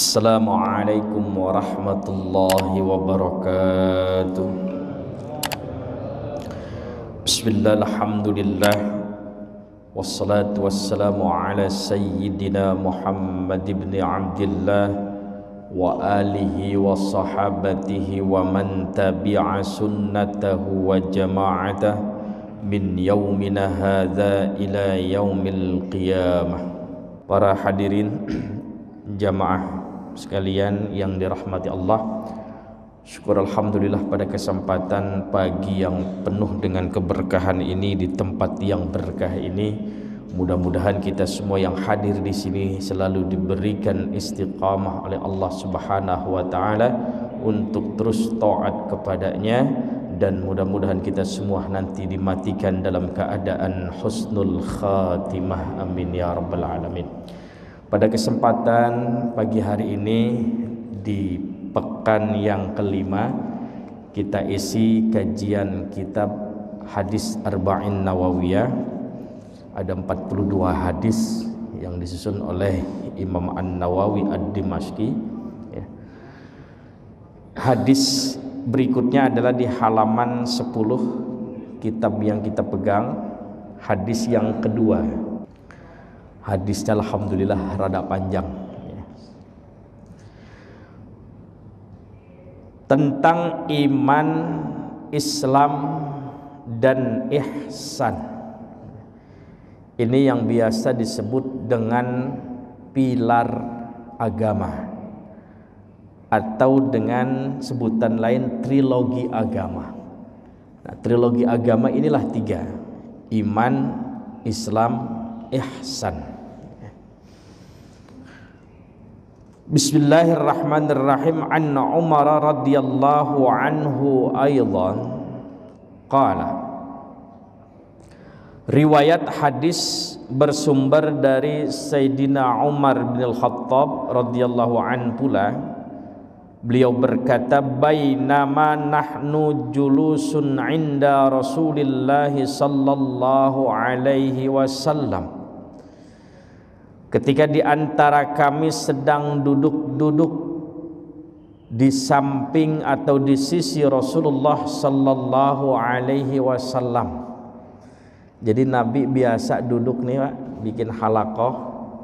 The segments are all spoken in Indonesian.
Assalamualaikum warahmatullahi wabarakatuh. Bismillah, alhamdulillah, wassalatu wassalamu ala sayyidina Muhammad ibn Abdillah wa alihi wa sahabatihi wa man tabi'a sunnatahu wa jama'atah min yaumina hadha ila yaumil qiyamah. Para hadirin jamaah sekalian yang dirahmati Allah, syukur alhamdulillah pada kesempatan pagi yang penuh dengan keberkahan ini, di tempat yang berkah ini, mudah-mudahan kita semua yang hadir di sini selalu diberikan istiqamah oleh Allah Subhanahu wa taala untuk terus taat kepadanya, dan mudah-mudahan kita semua nanti dimatikan dalam keadaan husnul khatimah, amin ya rabbal alamin. Pada kesempatan pagi hari ini, di pekan yang kelima, kita isi kajian kitab hadis Arba'in Nawawiyah. Ada 42 hadis yang disusun oleh Imam An-Nawawi Ad-Dimashqi. Hadis berikutnya adalah di halaman 10 kitab yang kita pegang, hadis yang kedua. Hadisnya alhamdulillah rada panjang, tentang iman, Islam, dan ihsan. Ini yang biasa disebut dengan pilar agama, atau dengan sebutan lain trilogi agama. Nah, trilogi agama inilah 3: iman, Islam, ihsan. Bismillahirrahmanirrahim. An Umar radhiyallahu anhu aidan qala. Riwayat hadis bersumber dari Sayyidina Umar bin Al-Khattab radhiyallahu anhu pula. Beliau berkata, bainama nahnu julusun inda Rasulillah sallallahu alaihi wasallam. Ketika di antara kami sedang duduk-duduk di samping atau di sisi Rasulullah sallallahu alaihi wasallam. Jadi Nabi biasa duduk nih Pak, bikin halaqah,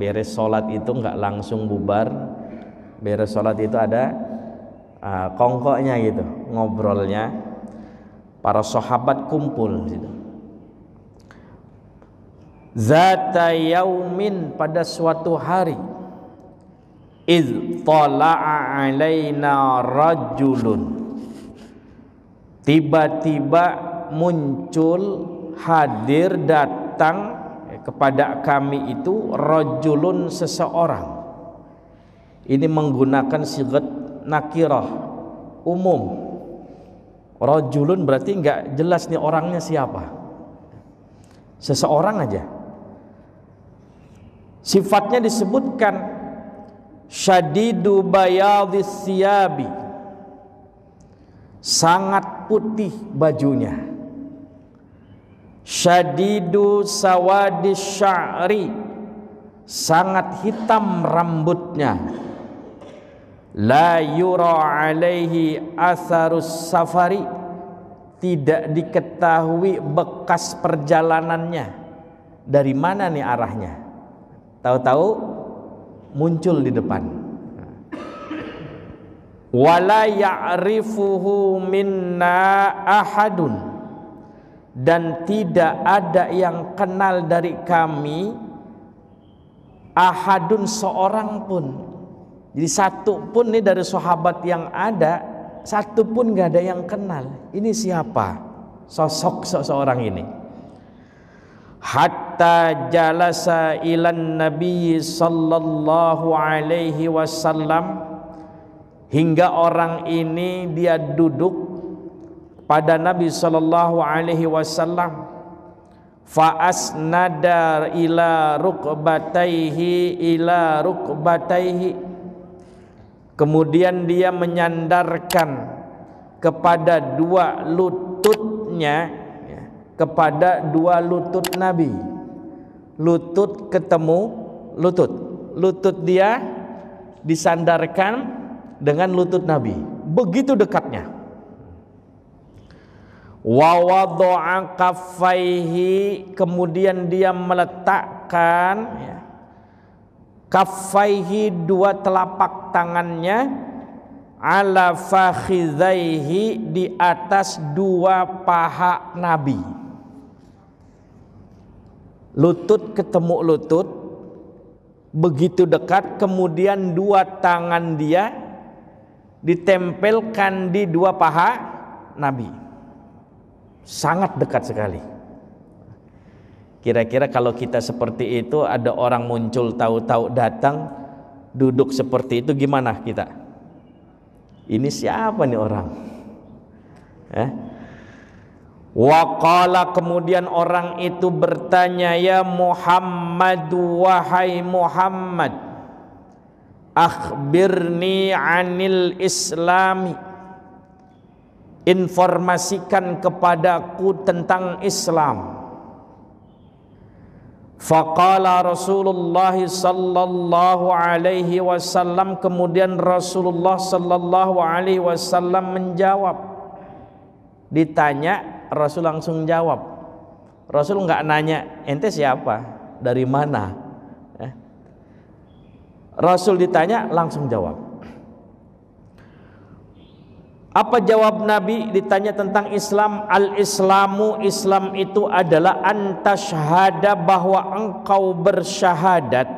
beres sholat itu nggak langsung bubar. Beres sholat itu ada kongkoknya gitu, ngobrolnya. Para sahabat kumpul gitu. Zata yaumin, pada suatu hari, iz tala'a alaina rajulun, tiba-tiba muncul, hadir, datang kepada kami itu rajulun, seseorang. Ini menggunakan sigat nakirah, umum. Rajulun berarti enggak jelas nih orangnya siapa, seseorang aja. Sifatnya disebutkan syadidu bayadhis siyabi, sangat putih bajunya. Syadidu sawadis sya'ri, sangat hitam rambutnya. La yura alaihi atharus safari, tidak diketahui bekas perjalanannya. Dari mana nih arahnya? Tahu-tahu muncul di depan. Wala ya'rifuhu minna ahadun, dan tidak ada yang kenal dari kami, ahadun, seorang pun. Jadi satu pun nih dari sahabat yang ada, satu pun gak ada yang kenal. Ini siapa sosok seseorang ini? Hatta jalasa ilan Nabi sallallahu alaihi wasallam, hingga orang ini dia duduk pada Nabi sallallahu alaihi wasallam. Fa asnada ila rukbataihi, kemudian dia menyandarkan kepada dua lututnya, kepada dua lutut Nabi. Lutut ketemu lutut, lutut dia disandarkan dengan lutut Nabi, begitu dekatnya. Wa wada'a kaffaihi, kemudian dia meletakkan kaffaihi, dua telapak tangannya, ala fakhidhaihi, di atas dua paha Nabi. Lutut ketemu lutut, begitu dekat, kemudian dua tangan dia ditempelkan di dua paha Nabi. Sangat dekat sekali. Kira-kira kalau kita seperti itu, ada orang muncul tahu-tahu datang duduk seperti itu, gimana kita? Ini siapa nih orang? Wa qala, kemudian orang itu bertanya, ya Muhammad, wahai Muhammad, akhbirni anil islami, informasikan kepadaku tentang Islam. Faqala Rasulullah sallallahu alaihi wasallam, kemudian Rasulullah sallallahu alaihi wasallam menjawab. Ditanya, Rasul langsung jawab. Rasul nggak nanya, ente siapa, dari mana? Rasul ditanya langsung jawab. Apa jawab Nabi ditanya tentang Islam? Al-Islamu, Islam itu adalah antasyhada, bahwa engkau bersyahadat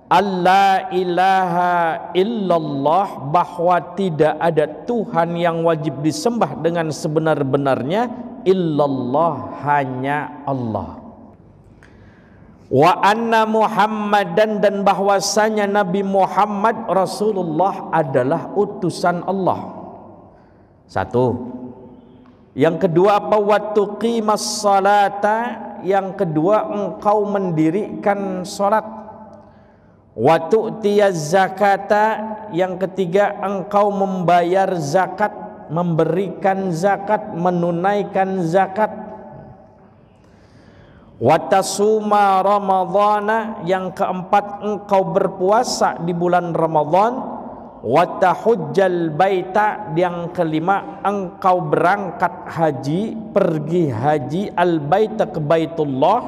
alla ilaha illallah, bahwa tidak ada Tuhan yang wajib disembah dengan sebenar-benarnya, illallah, hanya Allah. Wa anna Muhammadan, dan bahwasanya Nabi Muhammad Rasulullah adalah utusan Allah. Satu. Yang kedua apa? Wa tuqimas salata, yang kedua engkau mendirikan salat. Wa tu'tiyaz zakata, yang ketiga engkau membayar zakat, memberikan zakat, menunaikan zakat. Wa tasuma ramadhana, yang keempat engkau berpuasa di bulan Ramadan. Wa tahujjal baita, yang kelima engkau berangkat haji, pergi haji, al baita, ke Baitullah,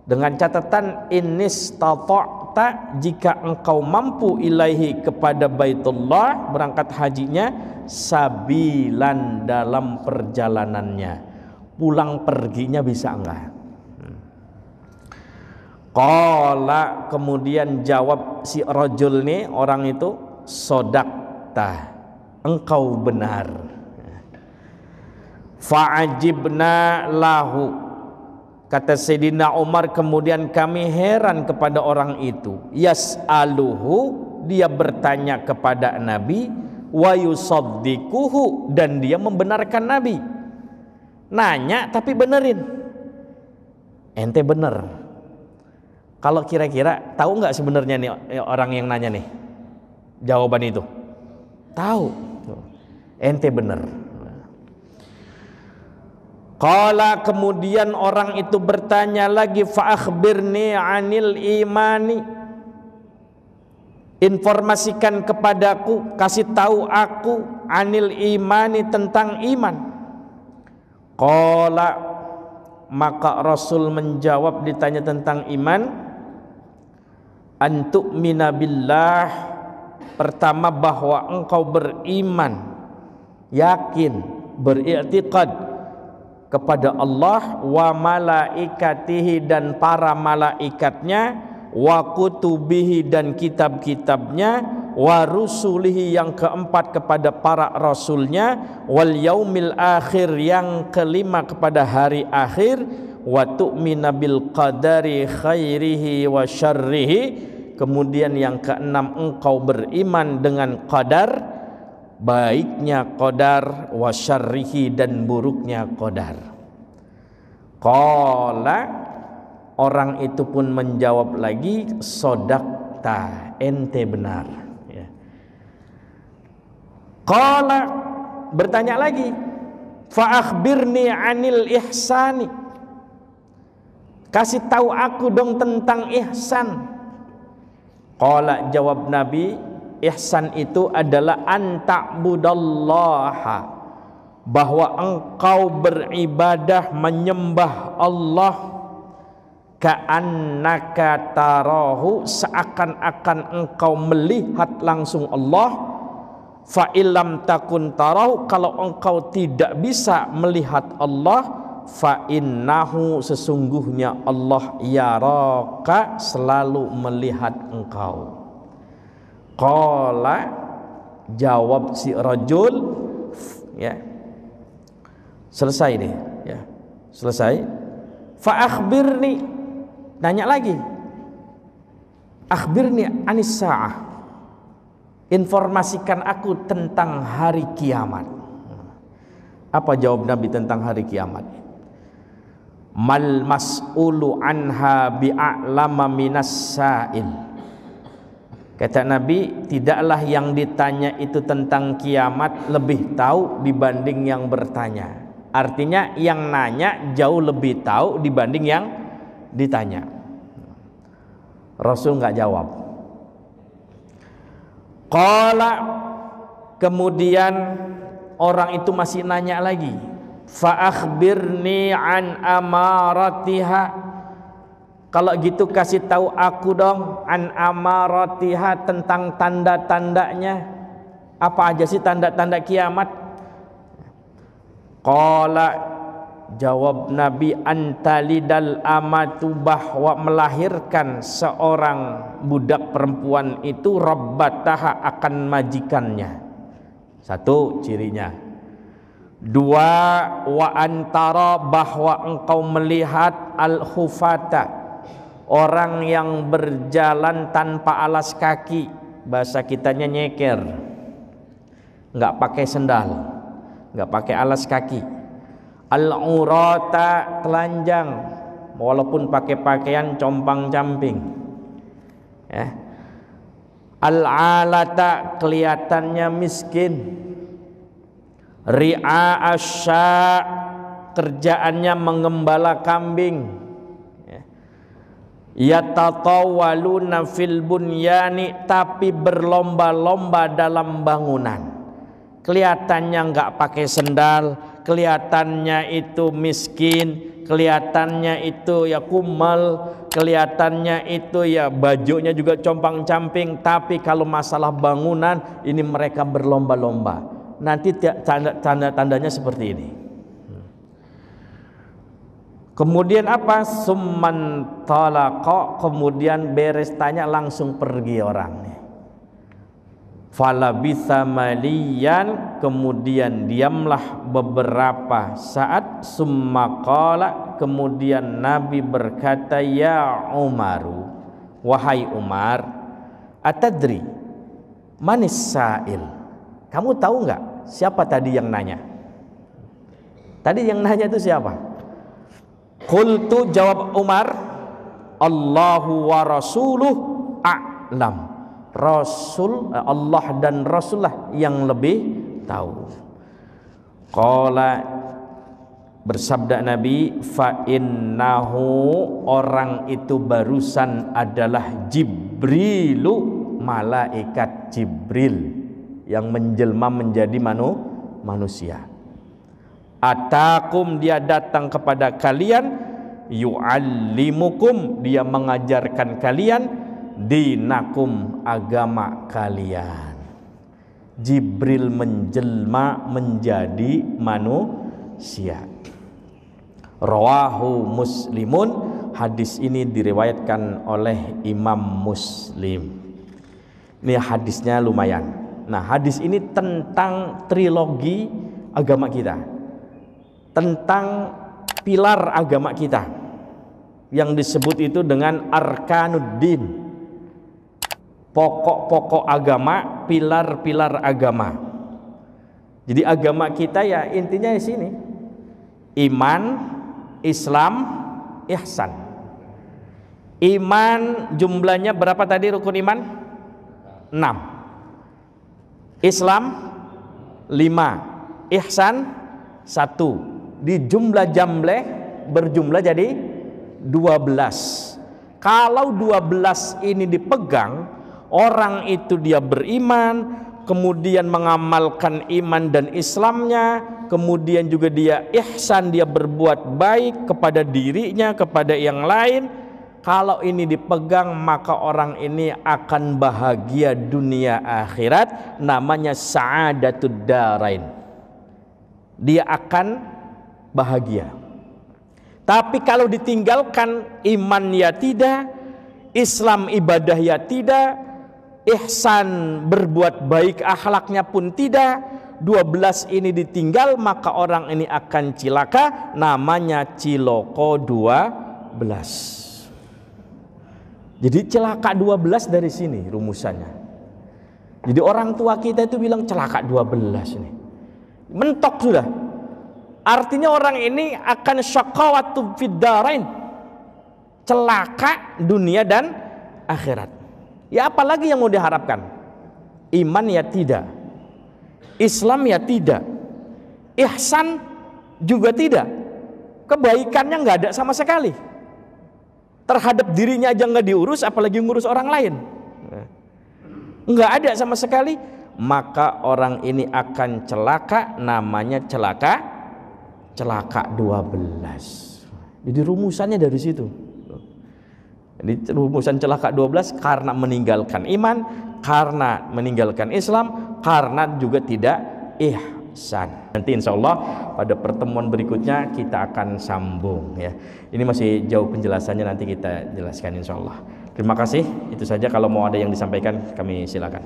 dengan catatan inistata'ta, jika engkau mampu ilaihi, kepada Baitullah, berangkat hajinya, sabilan, dalam perjalanannya, pulang perginya bisa enggak? Qala, kemudian jawab si rajul nih, orang itu, sodakta, engkau benar. Fa'ajibna lahu, kata Sayyidina Umar, kemudian kami heran kepada orang itu. Yas'aluhu, dia bertanya kepada Nabi, wa yusaddiquhu, dan dia membenarkan Nabi. Nanya tapi benerin. Ente bener. Kalau kira-kira tahu nggak sebenarnya nih orang yang nanya nih jawaban itu? Tahu. Ente bener. Qala, kemudian orang itu bertanya lagi, fa akhbirni anil imani, informasikan kepadaku, kasih tahu aku, anil imani, tentang iman. Qala, maka Rasul menjawab ditanya tentang iman, antu'mina billah, pertama bahwa engkau beriman, yakin, beriktikad kepada Allah, wa malaikatihi, dan para malaikatnya, wa kutubihi, dan kitab-kitabnya, wa rusulihi, yang keempat kepada para rasulnya, wal yaumil akhir, yang kelima kepada hari akhir, wa tu'mina bil qadari khairihi wa syarrihi, kemudian yang keenam engkau beriman dengan qadar, baiknya qadar, wa syarrihi, dan buruknya qadar. Qala, orang itu pun menjawab lagi, sodakta, ente benar. Qala, bertanya lagi, fa akhbirni anil ihsani, kasih tahu aku dong tentang ihsan. Qala, jawab Nabi, ihsan itu adalah anta'budallaha, bahwa engkau beribadah menyembah Allah, ka'annaka tarahu, seakan-akan engkau melihat langsung Allah. Fa illam takun tarahu, kalau engkau tidak bisa melihat Allah, fa innahu, sesungguhnya Allah yaraka, selalu melihat engkau. Qala, jawab si rajul, ya, selesai nih, ya, selesai. Fa akhbirni, nanya lagi, akhbirni anis sa'ah, informasikan aku tentang hari kiamat. Apa jawab Nabi tentang hari kiamat? Mal mas'ulu anha bi'a'lama minas sa'il. Kata Nabi, tidaklah yang ditanya itu tentang kiamat lebih tahu dibanding yang bertanya. Artinya yang nanya jauh lebih tahu dibanding yang ditanya. Rasul nggak jawab. Qala, kemudian orang itu masih nanya lagi. Fa akhbirni an amaratiha, kalau gitu kasih tahu aku dong, an amaratiha, tentang tanda-tandanya. Apa aja sih tanda-tanda kiamat? Qala, jawab Nabi, antalidal amatu, bahwa melahirkan seorang budak perempuan itu rabbataha, akan majikannya. Satu cirinya. Dua, wa antara, bahwa engkau melihat al-hufata, orang yang berjalan tanpa alas kaki, bahasa kitanya nyeker, nggak pakai sendal, nggak pakai alas kaki. Al-urata, telanjang, walaupun pakai pakaian compang-camping, ya. Al-alata, kelihatannya miskin. Ri'a asya, kerjaannya mengembala kambing. Yatatawaluna fil bunyani, tapi berlomba-lomba dalam bangunan. Kelihatannya nggak pakai sendal, kelihatannya itu miskin, kelihatannya itu ya kumal, kelihatannya itu ya bajunya juga compang-camping, tapi kalau masalah bangunan ini mereka berlomba-lomba. Nanti tanda-tandanya seperti ini. Kemudian apa? Summan talaqa, kemudian beres tanya langsung pergi orangnya. Falabitha maliyan, kemudian diamlah beberapa saat. Summa qala, kemudian Nabi berkata, ya Umaru, wahai Umar, atadri manis sa'il, kamu tahu nggak siapa tadi yang nanya? Tadi yang nanya itu siapa? Qultu, jawab Umar, Allahu wa rasuluh a'lam. Rasul, Allah dan Rasulullah yang lebih tahu. Qala, bersabda Nabi, fa innahu, orang itu barusan adalah Jibrilu, malaikat Jibril yang menjelma menjadi manusia. Atakum, dia datang kepada kalian, yu'allimukum, dia mengajarkan kalian, dinakum, agama kalian. Jibril menjelma menjadi manusia. Rawahu Muslimun, hadis ini diriwayatkan oleh Imam Muslim. Ini hadisnya lumayan. Nah, hadis ini tentang trilogi agama kita, tentang pilar agama kita yang disebut itu dengan arkanuddin, pokok-pokok agama, pilar-pilar agama. Jadi agama kita ya intinya di sini, iman, Islam, ihsan. Iman jumlahnya berapa tadi rukun iman? 6. Islam 5, ihsan 1. Di jumlah jamleh berjumlah jadi 12. Kalau 12 ini dipegang, orang itu dia beriman, kemudian mengamalkan iman dan Islamnya, kemudian juga dia ihsan, dia berbuat baik kepada dirinya, kepada yang lain. Kalau ini dipegang, maka orang ini akan bahagia dunia akhirat, namanya sa'adatud darain. Dia akan bahagia. Tapi kalau ditinggalkan, iman ya tidak, Islam ibadah ya tidak, ihsan berbuat baik akhlaknya pun tidak, 12 ini ditinggal, maka orang ini akan cilaka, namanya ciloko 12. Jadi celaka 12 dari sini rumusannya. Jadi orang tua kita itu bilang celaka 12 ini. Mentok sudah. Artinya orang ini akan syaqawatu fid darain. Celaka dunia dan akhirat. Ya apalagi yang mau diharapkan? Iman ya tidak. Islam ya tidak. Ihsan juga tidak. Kebaikannya nggak ada sama sekali. Terhadap dirinya aja nggak diurus, apalagi ngurus orang lain. Nggak ada sama sekali. Maka orang ini akan celaka, namanya celaka 12. Jadi rumusannya dari situ. Jadi rumusan celaka 12 karena meninggalkan iman, karena meninggalkan Islam, karena juga tidak ihsan. Nanti insya Allah pada pertemuan berikutnya kita akan sambung ya. Ini masih jauh penjelasannya, nanti kita jelaskan insya Allah. Terima kasih. Itu saja, kalau mau ada yang disampaikan kami silakan.